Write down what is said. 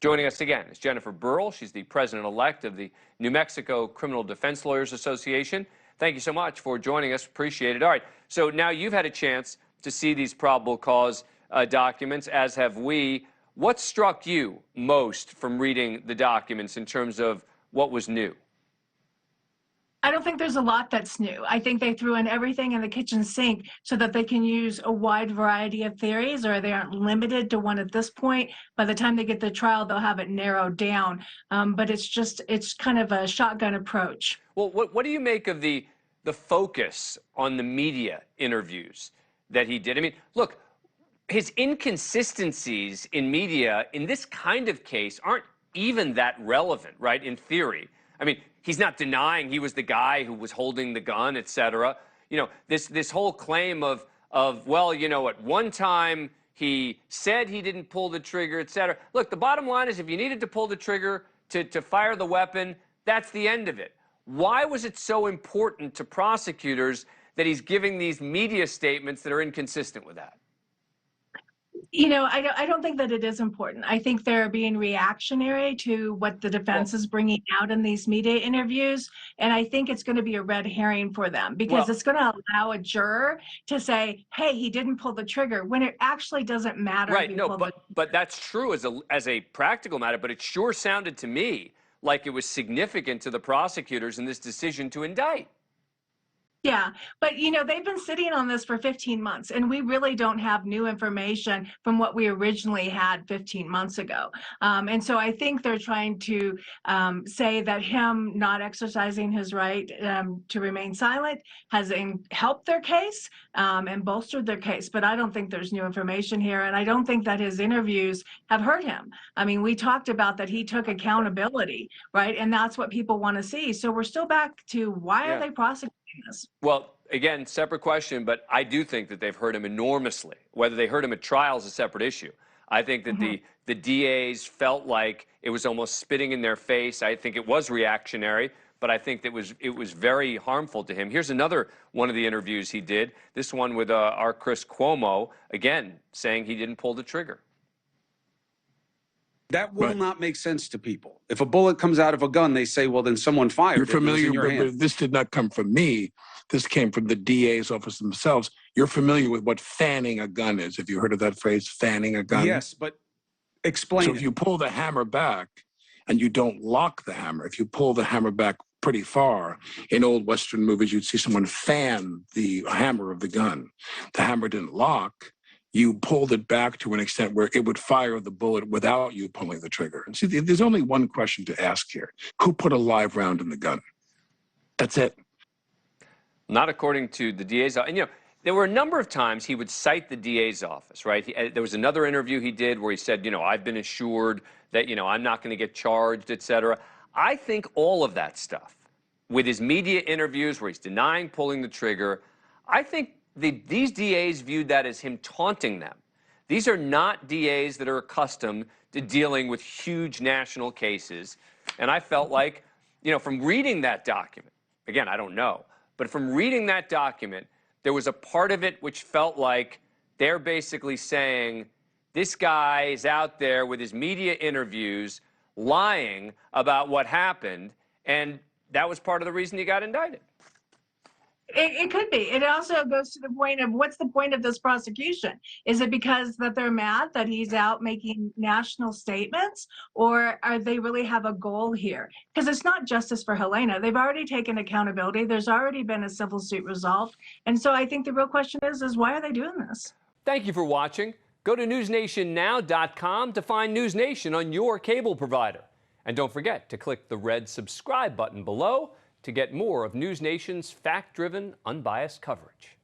Joining us again is Jennifer Burrill. She's the president-elect of the New Mexico Criminal Defense Lawyers Association. Thank you so much for joining us. Appreciate it. All right, so now you've had a chance to see these probable cause documents, as have we. What struck you most from reading the documents in terms of what was new? I don't think there's a lot that's new. I think they threw in everything in the kitchen sink so that they can use a wide variety of theories, or they aren't limited to one at this point. By the time they get to trial, they'll have it narrowed down. But it's kind of a shotgun approach. Well, what do you make of the focus on the media interviews that he did? I mean, look, his inconsistencies in media in this kind of case aren't even that relevant, right, in theory. I mean, he's not denying he was the guy who was holding the gun, et cetera. You know, this whole claim of well, you know, at one time he said he didn't pull the trigger, et cetera. Look, the bottom line is if you needed to pull the trigger to fire the weapon, that's the end of it. Why was it so important to prosecutors that he's giving these media statements that are inconsistent with that? You know, I don't think that it is important. I think they're being reactionary to what the defense is bringing out in these media interviews. And I think it's going to be a red herring for them because it's going to allow a juror to say, hey, he didn't pull the trigger, when it actually doesn't matter. Right. No, but that's true as a practical matter. But it sure sounded to me like it was significant to the prosecutors in this decision to indict. Yeah, but you know, they've been sitting on this for 15 months, and we really don't have new information from what we originally had 15 months ago. And so I think they're trying to say that him not exercising his right to remain silent has helped their case and bolstered their case. But I don't think there's new information here, and I don't think that his interviews have hurt him. I mean, we talked about that he took accountability, right? And that's what people want to see. So we're still back to why are they prosecuting this? Well, again, separate question, but I do think that they've hurt him enormously. Whether they hurt him at trial is a separate issue. I think that the DAs felt like it was almost spitting in their face. I think it was reactionary, but I think that it was very harmful to him. Here's another one of the interviews he did, this one with our Chris Cuomo, again, saying he didn't pull the trigger. That will not make sense to people. If a bullet comes out of a gun, they say, well, then someone fired. You're familiar, but this did not come from me. This came from the DA's office themselves. You're familiar with what fanning a gun is. Have you heard of that phrase, fanning a gun? Yes, but explain So if you pull the hammer back and you don't lock the hammer, if you pull the hammer back pretty far, in old Western movies, you'd see someone fan the hammer of the gun. The hammer didn't lock. You pulled it back to an extent where it would fire the bullet without you pulling the trigger. And see, there's only one question to ask here. Who put a live round in the gun? That's it. Not according to the DA's office. And, you know, there were a number of times he would cite the DA's office, right? There was another interview he did where he said, you know, I've been assured that, you know, I'm not going to get charged, et cetera. I think all of that stuff, with his media interviews where he's denying pulling the trigger, I think these DAs viewed that as him taunting them. These are not DAs that are accustomed to dealing with huge national cases. And I felt like, you know, from reading that document, again, I don't know, but from reading that document, there was a part of it which felt like they're basically saying, this guy is out there with his media interviews lying about what happened, and that was part of the reason he got indicted. It could be. It also goes to the point of what's the point of this prosecution? Is it because that they're mad that he's out making national statements, or are they really have a goal here? Because it's not justice for Helena. They've already taken accountability. There's already been a civil suit resolved. And so I think the real question is why are they doing this? Thank you for watching. Go to newsnationnow.com to find NewsNation on your cable provider. And don't forget to click the red subscribe button below to get more of NewsNation's fact-driven, unbiased coverage.